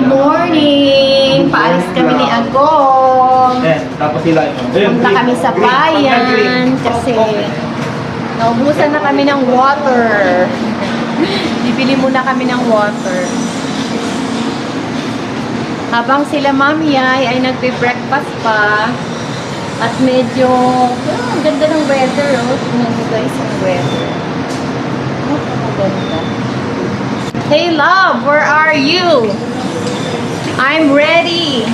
morning! Paalis kami ni Agong. Tapos sila Punta kami sa bayan kasi naubusan na kami ng water. Bibili muna kami ng water. Habang sila Mami ay nagpe-breakfast pa at medyo ang ganda ng weather, oh. Tingnan mo guys ang weather. Napakaganda. Hey love, where are you? I'm ready.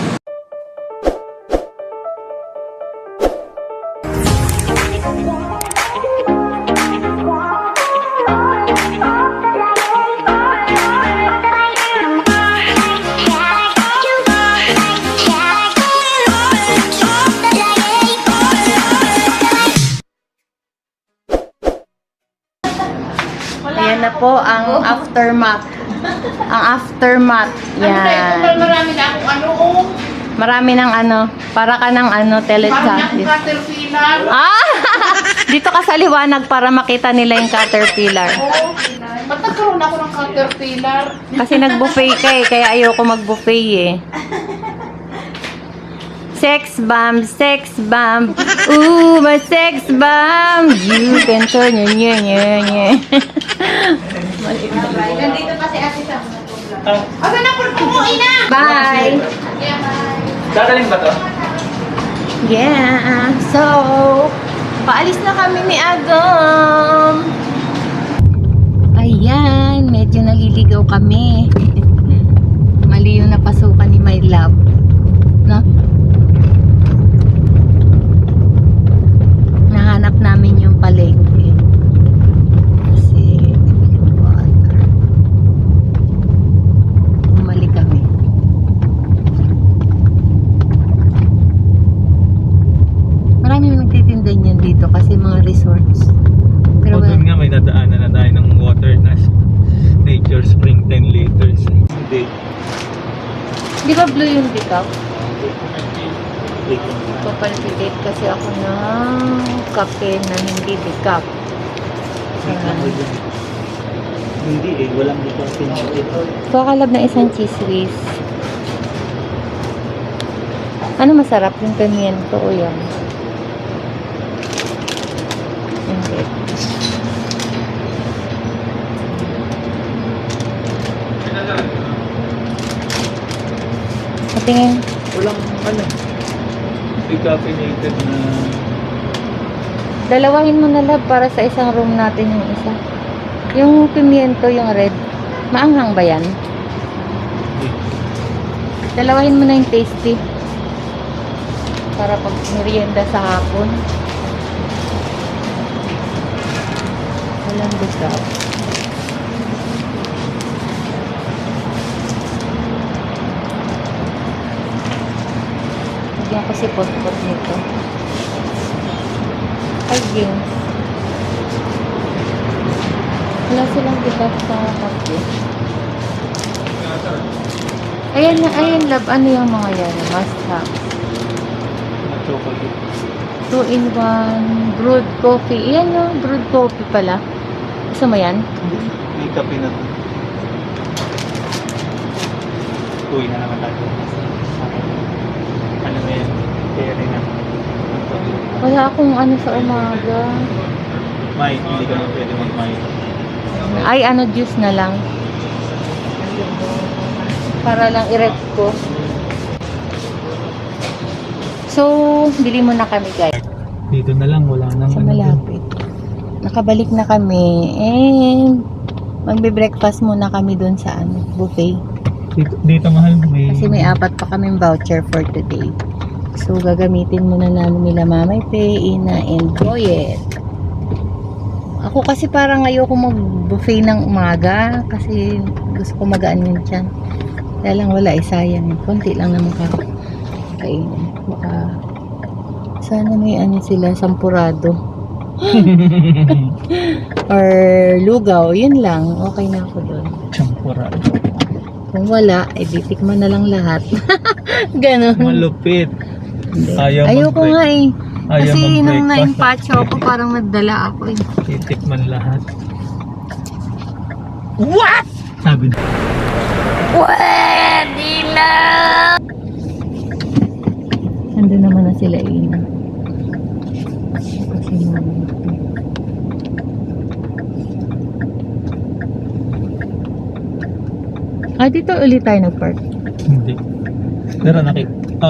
Ayan na po ang aftermath. Ang aftermath. Yan. Marami na akong ano, Marami ng ano. Para ka ng ano, parang telechat. caterpillar. Ah! Dito ka sa liwanag para makita nila yung caterpillar. Oo. Ba't nagkaroon ako ng caterpillar? Kasi nag-buffet ka eh, kaya ayoko mag-buffet eh. Sex bomb, sex bomb. Ooh, my sex bomb. You can turn your nye. Nandito pa si Ate Sam. Asa na po ina? Bye! Yeah, bye. Dadaling ba to? Yeah, so, paalis na kami ni Agom. Ayan, medyo naliligaw kami. Mali yung napasukan ni My Love. No? Nahanap namin yung palengke. Kasi, bibili ng water. Bumalik kami. Marami nagtitinda niyan dito kasi mga resorts. Pero Doon nga may nadaanan na tayo ng water na Nature Spring 10 liters. Hindi. di ba blue yung decaf? Papalpitate kasi ako ng kape na hindi decaf. Hindi eh, walang decaf pinakita. Pakalab na isang cheese whiz. Ano masarap yung pimiento o yan? Hindi. Patingin. Walang ano. Decaffeinated na. Dalawahin mo na lab para sa isang room natin yung isa. Yung pimiento, yung red. Maanghang ba yan? Dalawahin mo na yung tasty. Para pag merienda sa hapon. Walang decaf. Lagyan ko si pot-pot nito. Ay, games. Wala silang decaf sa kape. Ayan, ayan love. Ano yung mga yan? Must have. Chocolate. 2-in-1 brewed coffee. Ayan yung brewed coffee pala. Gusto mo yan? May kape na to. Uy na naman tayo. Ano na yan? Kaya na. Wala akong ano sa umaga. May, hindi ka naman pwede mag-may. Ay, ano, juice na lang. Para lang i-rep ko. So, bili muna kami guys. Dito na lang, wala nang Sa malapit. Nakabalik na kami. And, magbe-breakfast muna kami doon sa ano, buffet. Dito mahal may... Kasi may 4 pa kaming voucher for today. So, gagamitin muna namin nila Mamay Pay, Ina, and Boyet. Ako kasi parang ayoko mag-buffet ng umaga kasi gusto ko magaan yung tiyan. Kaya lang wala, sayang. Konti lang naman kakainin. Baka sana may ano sila, sampurado. Or lugaw, yun lang. Okay na ako doon. Champurado. Kung wala, ay titikman na lang lahat. Ganon. Malupit. Hindi. Ayaw Ayoko mag-break. nga eh. Ayaw Kasi nung mag-breakfast. na-impacho ako, parang nadala ako eh. Titikman lahat. What? Sabi na. Pwede sila Ina. Kasi Mama Pe. Dito ulit tayo nag-park. Hindi. Pero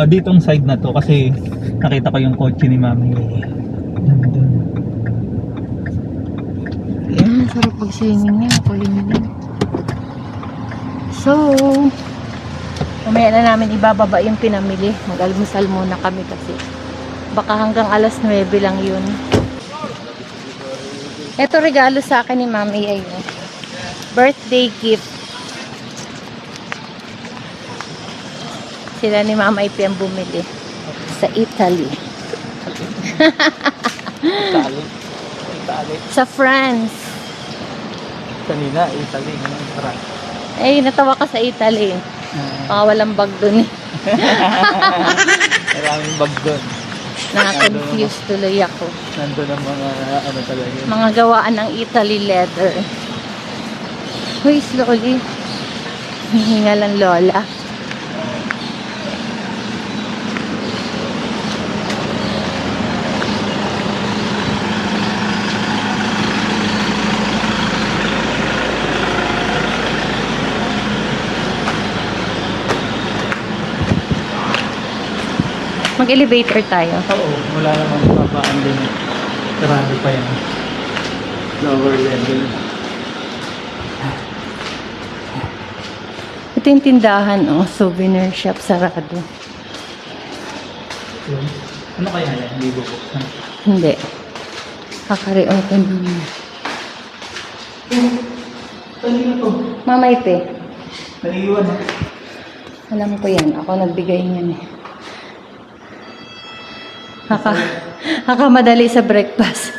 ditong side na to kasi nakita ko yung kotse ni Mami. Nandun. Yan, sarap pag-swimming niya. Makulimlim. So, mamaya na namin ibababa yung pinamili. Mag-almusal muna kami kasi baka hanggang alas 9 lang yun. Ito regalo sa akin ni Mami ay birthday gift. Sila ni Mama Ipi ang bumili sa Italy. Italy. Sa France. Kanina, Italy. France. Eh, natawa ka sa Italy. Baka walang bag dun eh. Maraming bag doon. Na-confuse tuloy ako. Nandun ang mga ano talaga. Mga gawaan ng Italy leather. Uy, slowly. Hihinga lang Lola. Mag-elevator tayo. Oo, wala namang papaan din. Sarado pa yan. Lower level. Ito yung tindahan, souvenir shop, sarado. Ano kaya yan? Hindi bubuksan. Hindi. Kakare-open naman. Kanina to. Mama Ipe, Naiiwan. alam ko yan. Ako nagbigay niyan eh. Madali sa breakfast.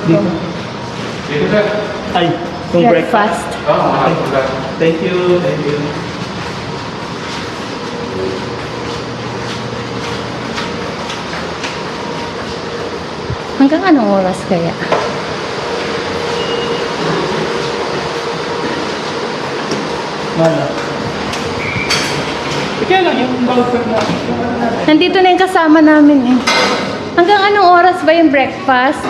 Dito. Ay, kung breakfast. Breakfast. Thank you. Thank you. Hanggang anong oras kaya? Wala. Kaya lang yung voucher na. Nandito na yung kasama namin eh. Hanggang anong oras ba yung breakfast?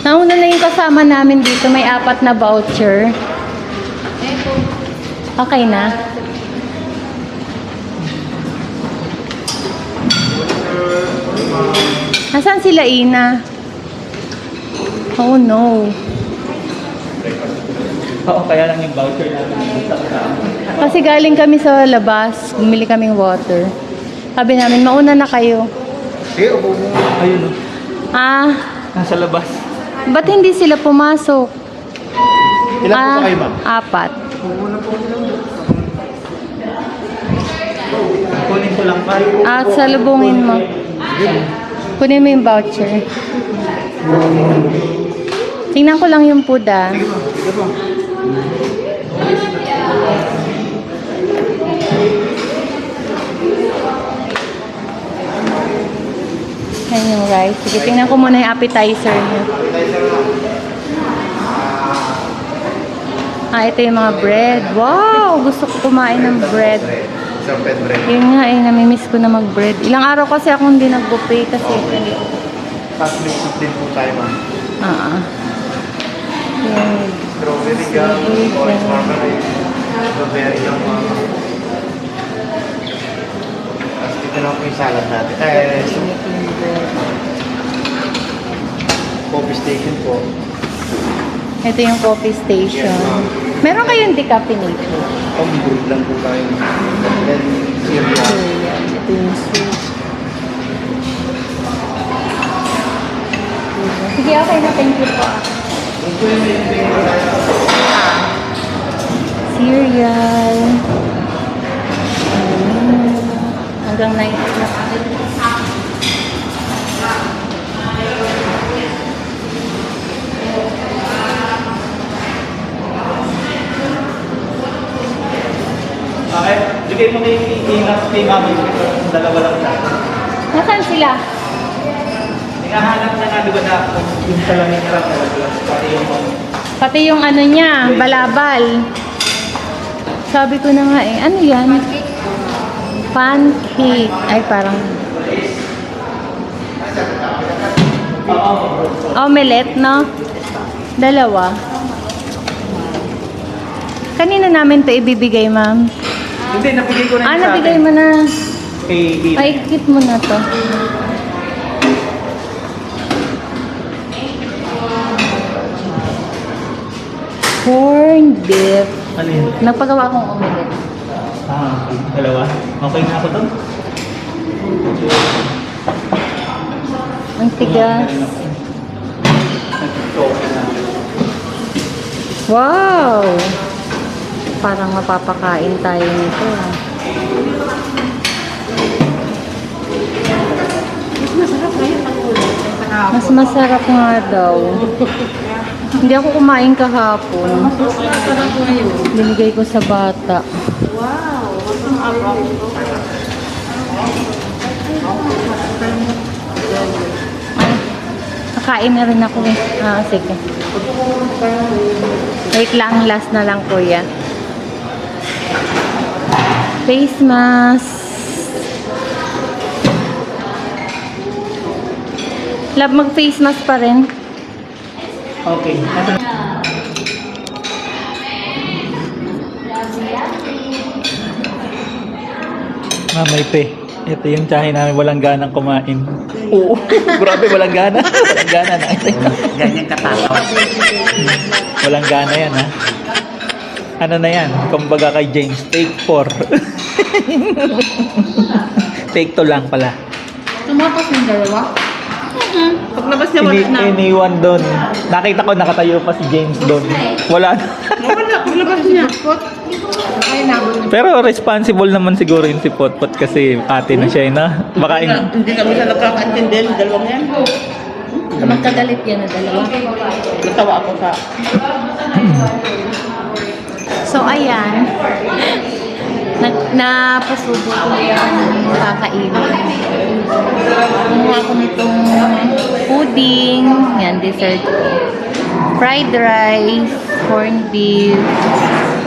Nauna na yung kasama namin dito. May 4 na voucher. Okay na? Nasaan sila Ina? Oh no. Oo, kaya lang yung voucher namin sa kasama. Kasi galing kami sa labas. Bumili kaming water. Sabi namin, mauna na kayo. Sige, upo mo. Ayun o. Nasa labas. Ba't hindi sila pumasok? Ilan po ba kayo, ma'am? 4. Kunin ko lang kayo. At salubungin mo. Kunin mo yung voucher. Tingnan ko lang yung food ah. Sige po. Yan yung rice. Sige, tingnan ko muna yung appetizer niya. Ito yung mga bread. Wow! Gusto ko kumain ng bread. Serpent bread. Yun nga namimiss ko na mag-bread. Ilang araw kasi ako hindi nag-buffet kasi hindi ko. Tapos may soup din po tayo, ma'am. Yan. Strawberry jam, orange marmalade, strawberry jam, ma'am. Tapos dito na po yung salad natin. Coffee station po. Ito yung coffee station. Meron kayong decaffeinated? Pang-brewed lang po tayo. Then, cereal. So, yan. Ito yung soup. Sige, okay na. Thank you po. Cereal. Hanggang 9 o'clock. Bigay mo kay Inas, kay Mama yung dalawa lang siya. Nasaan sila? Hinahanap na nga, di ba na yung salamin niya lang talaga. Pati yung Pati yung ano niya, balabal. Sabi ko na nga eh, ano yan? Pancake. Ay, parang omelette, no? Dalawa. Kanina namin to ibibigay, ma'am. Hindi, nabigay ko na Ah, yung sa nabigay atin. mo na. Kay Inas. Ay, kit mo na to. Corned beef. Ano yun? Nagpagawa akong omelette. Ah, okay. Dalawa. Okay na ako doon. Ang tigas. Okay na. Wow! Parang mapapakain tayo nito. Mas masarap nga daw. Hindi ako kumain kahapon. Binigay ko sa bata. Ay, nakain na rin ako eh. Ah, sige. Wait lang, last na lang kuya. Face mask. Love, mag-face mask pa rin. Okay. Mamay pe. Ito yung tsahe namin walang ganang kumain. Oo. Grabe, walang gana. Walang gana na. Ganyan katatawa. Walang gana yan, ha? Ano na yan? Kumbaga kay James, take 4. Take 2 lang pala. Tumapos yung dalawa? Paglabas niya, wala na. Iniwan doon. Nakita ko nakatayo pa si James doon. Wala na. Wala, paglabas niya. Ay, nabot na. Pero responsible naman siguro yun si Potpot kasi ate na siya, na. Baka Hindi kami sa nagkakaintindihan, dalawang yan. Magkagalit yan na dalawa. Natawa ako sa... So, ayan. Napasubo ko yung kakainin. Kumuha ko nitong pudding. Yan, dessert ko. Fried rice, corned beef,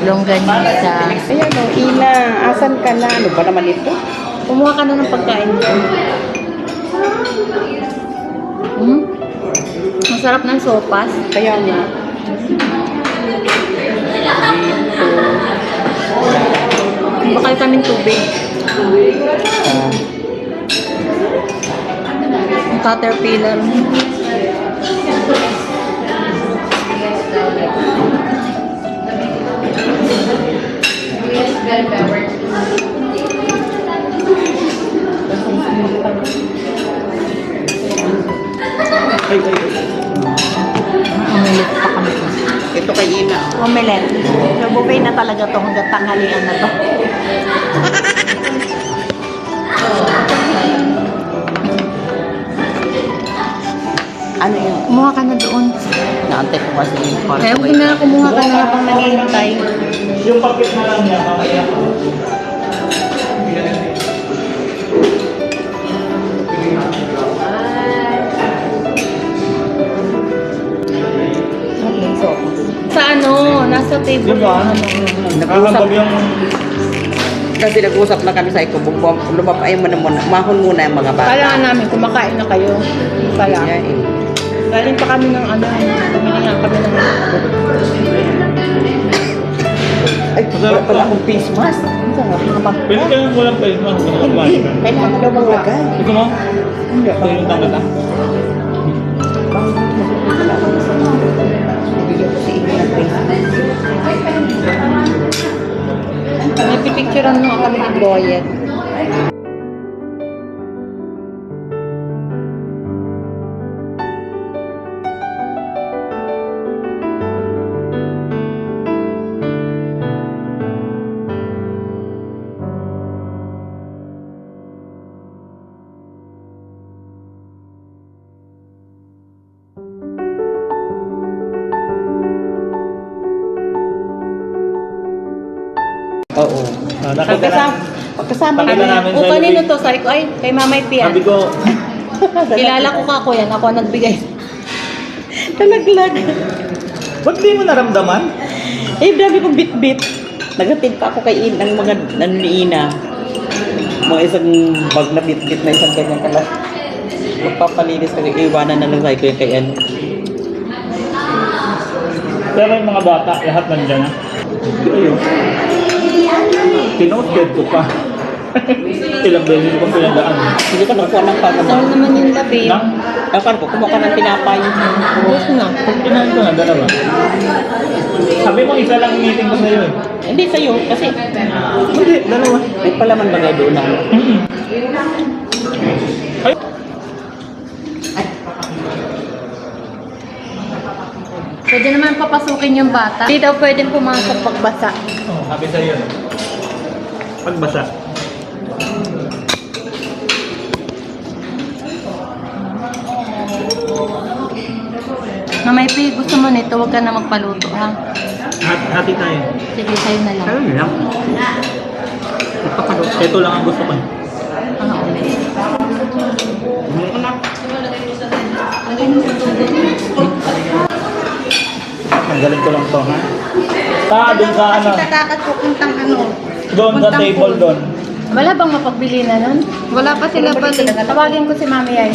longganisa. Ayan o, Ina, asan ka na? Ano ba naman ito? Kumuha ka na ng pagkain ko. Masarap ng sopas. Kaya nga. Bakal kaming tubig. Ang caterpillar. Omelette pa kami. Ito kay Ina. Omelette. So, buffet na talaga to hanggang tanghalian na to. Ano yun? Kumuha ka na doon. Naantay ko kasi yun. Para Kaya sa huwag na kumuha ka na habang naghihintay. yung pakit na lang niya, mamaya. Sa ano? Nasa table. Diba? Nag-uusap, yung... kasi nag-uusap na kami sa iko. Lumapain mo na muna. Mahon muna yung mga bata. Kailangan namin, kumakain na kayo. Kaya. Kaya, eh. Galing pa kami ng ano, bumili nga kami ng Ay, wala pala akong face mask. Pwede ka yung walang face mask. Hindi, kailangan daw maglagay. Ito mo? Hindi, Ito yung tanggal na. Bigyan ko si Ina ng face mask. may pipicturean mo kami ng Boyet. Oo. Nakita na. Pagkasama Nakita kami. namin O, sa kanino to? Sabi ko, ay, kay Mamay Pia. Sabi ko, Kilala ko ka ko yan. Ako ang nagbigay. Talaglag. ba't di mo naramdaman? Eh, dami kong bit-bit. Nagatid pa ako kay ng mga nanliina. Mga isang bag na bit-bit na isang ganyan kalas. Magpapalinis ka, iwanan na lang tayo ko yung kay ano. Pero yung mga bata, lahat nandiyan na. Ayun. Pinoted ko pa. Ilang beses ko pinadaan. Hindi ko nakuha ng Saan pagkaman. naman yung labi? Nang, Ako kumuha ka ng tinapay. Ubus na. pag kinain ko na, dalawa. Sabi mo, isa lang meeting ko sa'yo eh. Hindi sa'yo, kasi Hindi, dalawa. may palaman ba kayo doon na? Ay, Pwede naman papasukin yung bata. Hindi daw pwedeng pumasok pagbasa. oh, sabi sa'yo. Pagbasa. Mamay Pia, gusto mo nito, huwag ka na magpaluto, ha? Hati tayo. Sige, sa'yo na lang. Ayun lang. Ito lang ang gusto ko. Ah, okay. Tanggalin ko lang to, ha? Doon sa ano? Natatakot ko puntang ano. Doon sa table doon. Wala bang mapagbili na nun? Wala pa sila pa din. Tawagin ko si Mami ay.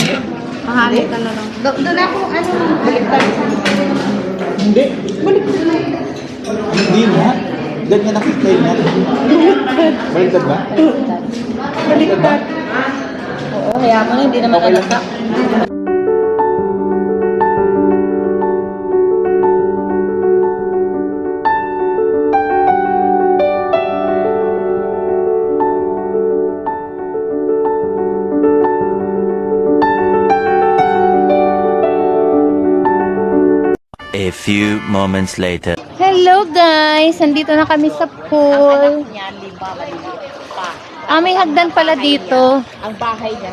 Mahali ka na lang. Doon ako ano. Baliktad. Hindi. Hindi na. Ganyan nakita niya. Baliktad ba? Baliktad. Oo, kaya mo na, hindi naman Okay lang. alata. A few moments later. Hello guys! Nandito na kami sa pool. May hagdan pala dito. Ang bahay niya,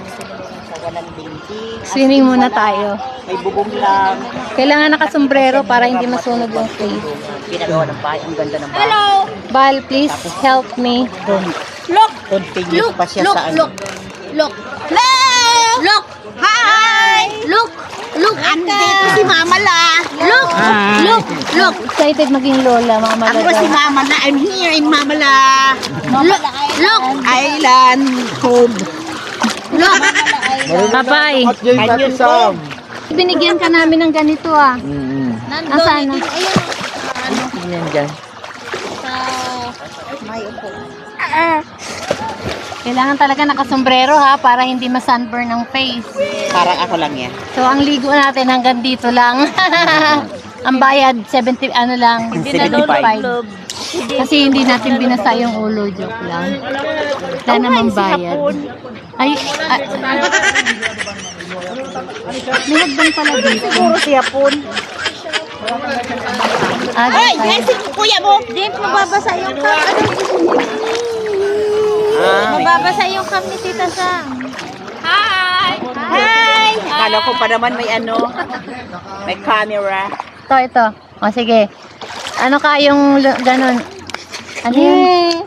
sa walang building. Swimming muna tayo. May bubong lang. Kailangan nakasombrero para hindi masunog yung face. Ginagawa ng bahay. Ang ganda ng bahay. Hello! Bal, please help me. Look! Continuous pa siya sa ano. Look! Look! Look! Hi! Look! Look! Andito si Mama La! Look! Look! Look! Excited maging lola, mga Ako si malagay. Mama La. I'm here in Mama La. Look! Look! Island home. Look! Bye-bye. Kanyon ko. Binigyan ka namin ng ganito ah. Nasaan na? Tingnan dyan. Kailangan talaga nakasombrero ha, para hindi ma-sunburn ang face. Parang ako lang yan. So, ang ligo natin hanggang dito lang. Ang bayad, 70, ano lang, 75. Kasi hindi natin binasa yung ulo, joke lang. Wala namang bayad. Ay, may hagdan pala dito. Puro siya po. Ay, si kuya mo. James, mababasa yung cup. Mababasa yung cup ni Tita Sam. Hi! Hi! Akala ko pa naman may ano, may camera. ito. O, sige. Ano ka yung ganun? Ano yun?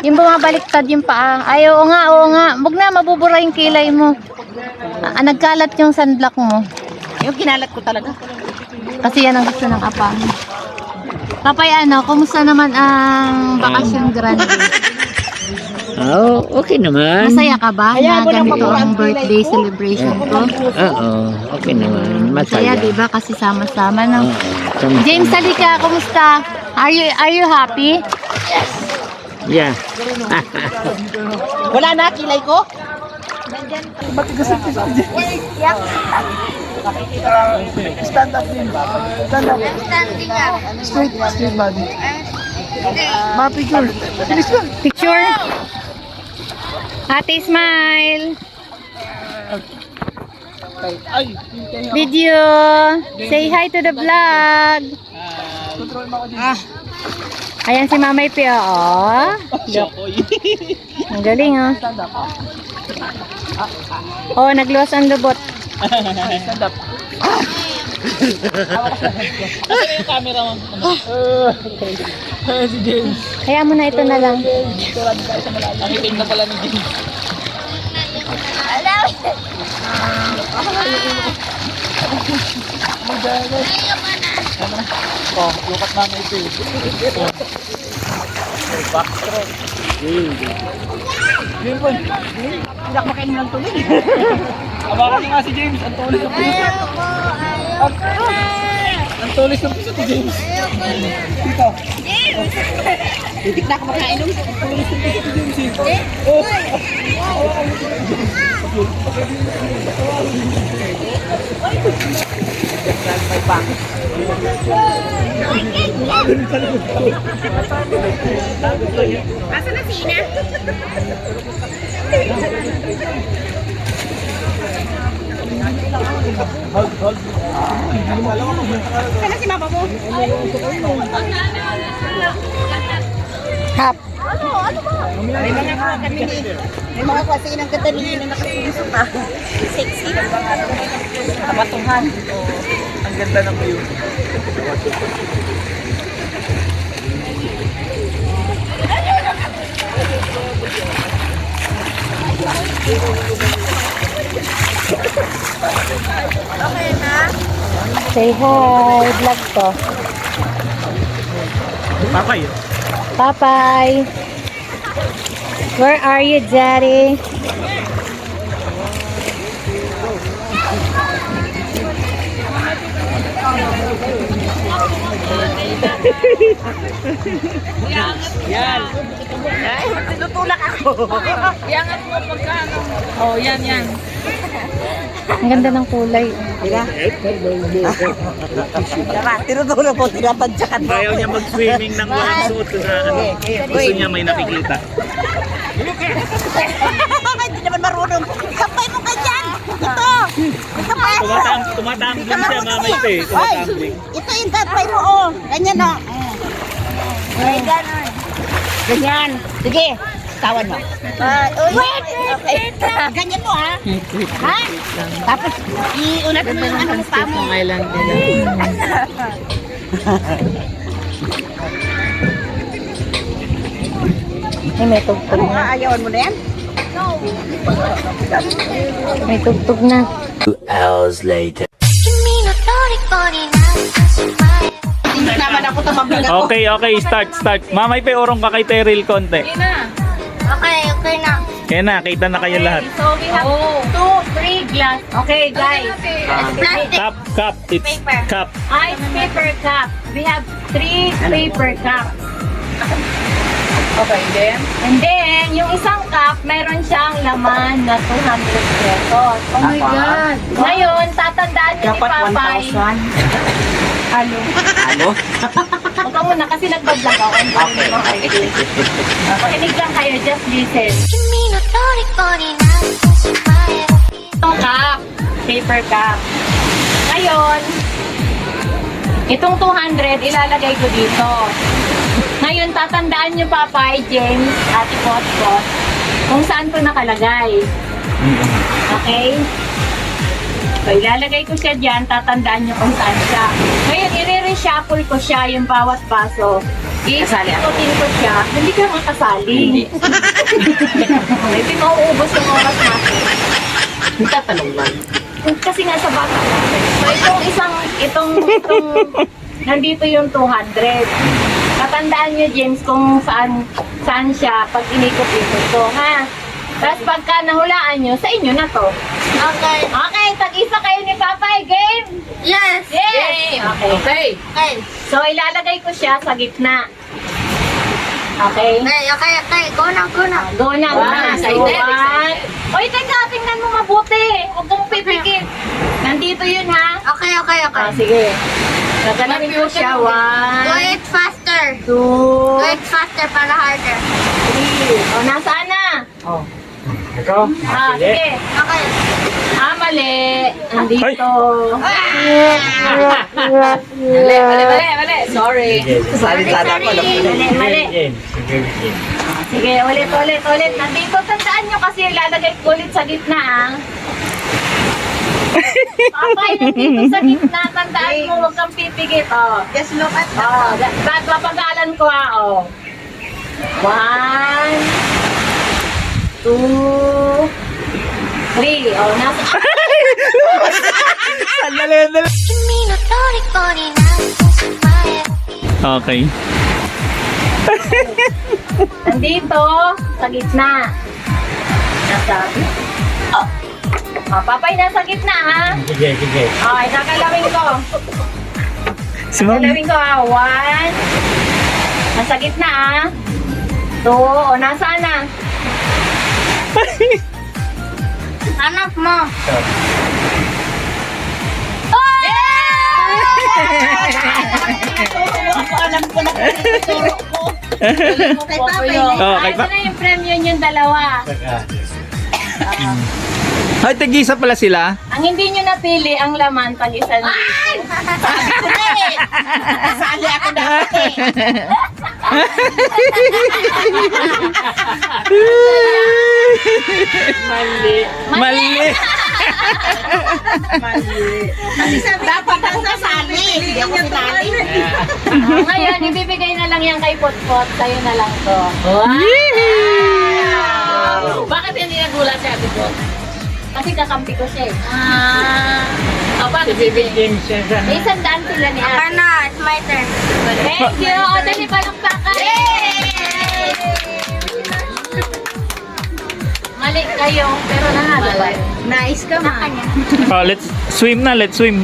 Yung bumabaliktad yung paa. Ay, oo nga. Huwag na, mabubura yung kilay mo. Nagkalat yung sunblock mo. Yung kinalat ko talaga. Kasi yan ang gusto ng apa. Papay, kumusta naman ang bakasyon grande? Oh, okay naman. Masaya ka ba na ganito ang birthday celebration ko? Oo, okay naman. Masaya, Masaya. di ba? Kasi sama-sama, no? Sama- James, halika. Kumusta? Are you happy? Yeah. Wala na, kilay ko. Picture? Ate, smile. Video. Say hi to the vlog. Ayan si Mamay Pia, oh. Ang galing, oh. Oh, nagluwas ang lubot. Kasi yung camera mo. Si James. Kaya mo na ito na lang. Ang itim na pala ni James. Oh, lukat mama ito eh. Backstroke. Yun po. Hindi ako makainom ng tubig. Abakan niyo nga si James. Ang tulis ng piso. Ang tulis ng piso ni James. Dito. Hindi na ako makainom. Tulis ng piso ni James. Oh. Asa na si Ina? Asa na si mama mo? Hap. Ano ba? May mga kanini. May mga kasi ng katanini na nakasuso pa. Sexy. Kabatuhan. Ang ganda ng view. Okay na? Say hi. Vlog to. Papay. Papay. Where are you, Daddy? Yan. Ay, tinutulak ako. Yangat mo pagkano. Oh, yan. Ang ganda ng kulay. Tinutulak po, tinatadyakan mo. Ayaw niya mag-swimming ng walang suot sa ano. Gusto niya may nakikita. Hindi naman marunong. Kapay mo ka dyan. Ito. Kapay. Tumatambling siya, mamay ito eh. Tumatambling. Ito yung kapay mo, oh. Ganyan, oh. Ay, gano'n. Ganyan. Sige. Tawan mo. Wait. Okay. Ganyan mo, ha? Ha? Tapos, iunat mo yung ano mo pa mo. Ay, may tugtog na. Ayawan mo na yan? May tugtog na. 2 hours later. Hindi naman ako tamabling ako. Okay, start. Mamay pa orong ka kay Teril konti. Okay na. Kaya na, kita na kayo lahat. So, we have 2, 3 glass. Okay, guys. Plastic. Cup, it's Paper. cup. Ice paper cup. We have 3 paper cups. Okay, then? And then, yung isang cup, meron siyang laman na 200 pesos. Oh my God. Ngayon, tatandaan niyo ni Papay. Halo. Huwag ka muna kasi nagbablog ako. Okay. Pakinig lang kayo, just listen. Itong cup, paper cup. Ngayon, itong 200, ilalagay ko dito. Ngayon, tatandaan niyo Papay, James, Ate Pot, kung saan ko nakalagay. Okay? So, ilalagay ko siya dyan, tatandaan niyo kung saan siya. Ngayon, i-reshuffle ko siya yung bawat baso. I-ikutin ko siya. Hindi ka makasali. Hindi. Hindi mauubos yung oras natin. Hindi tatanong lang. Kasi nga sa bata natin. So, itong, nandito yung 200. Tatandaan niyo, James, kung saan siya pag inikot-ikot to, ha? Tapos pagka nahulaan nyo, sa inyo na to. Okay. Okay, tag-isa kayo ni Papay. Game? Yes. Yes! Okay. Okay. So, ilalagay ko siya sa gitna. Okay? Okay. Go na. Go na. Excited. One. Oy, teka, tingnan mo mabuti. Huwag kang pipikit. Nandito yun, ha? Okay. Sige. Gagalawin ko siya. Do 1, it faster. 2, Do it faster para harder. 3. O, nasaan na? Ikaw? Sige. Okay. Mali. Nandito. Mali. Sorry. Sali-sala ko lang. Mali. James. Sige, ulit. Nandito, tandaan nyo kasi ilalagay ko ulit sa gitna, ah. Papay, nandito sa gitna. Tandaan mo, huwag kang pipigit. Oh. Just look at Oh, papagalan ko oh. 1, 2, 3. Oh, nasa... Sandali, sandali. Okay. Nandito, sa gitna. Nasa... Oh. Oh, papay, nasa gitna, ha? Sige, sige. Okay, nakalawin ko. Si Ma'am. Nakalawin ko, ha? 1. Nasa gitna, ha? 2. O, nasaan na? Anak mo. Ako alam ko na tuturo ko. Kay Papay Oh, na. kay Ito na yung premium yung dalawa. Ay, tig-isa pala sila. Ang hindi nyo napili, ang laman pag isa nyo. Sabi ko na eh. Nasali ako dati. Mali. Kasi dapat ako nasali. Hindi ako sinali. Ngayon, ibibigay na lang yan kay Potpot. Sa'yo na lang to. Bakit hindi nagulat si Ate Pot? Kasi kakampi ko siya eh. Bakit Ibibigyan siya sa... May 100 sila ni Ate. Ano, it's my turn. Thank you! O, dali palakpakan! Mali kayo, pero nanalo ba? Nice ka, ma. Oh, let's swim na. Let's swim.